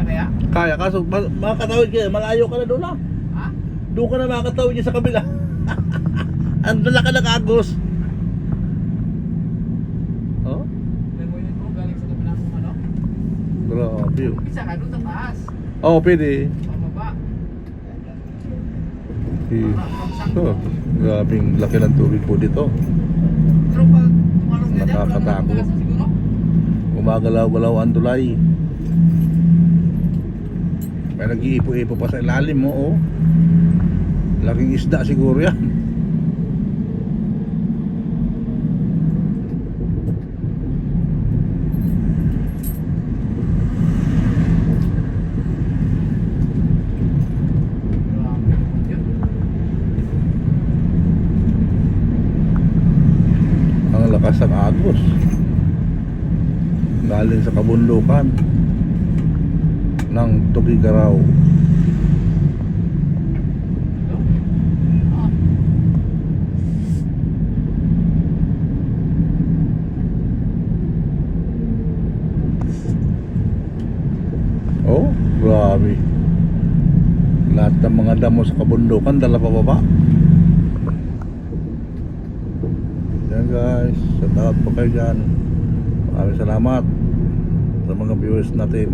kaya? Kaya, kaso makakatawid ka, malayo ka na doon ah. Ha? Doon ka na makakatawid niya sa kabila. Ang laki ng agos. Oh? Lamunin mo galing sa kabila kung ano? Grabe oh. Isa ka doon sa taas. Oo, pwede. Pababa. So, grabing laki ng tubig po dito. Pero pag tumalong ka dyan, Nakakatakot. wala kang siguro? Gumagalaw-galaw ang tulay. May nag-iipo-ipo pa sa ilalim mo oh. Laking isda siguro yan. Ang lakas ng agos. Galing sa kabundukan ng Tugigaraw. Oh, grabe. Lahat ng mga damo sa kabundukan dala pa baba. Yan guys, shout out po kayo dyan. Maraming salamat sa mga viewers natin.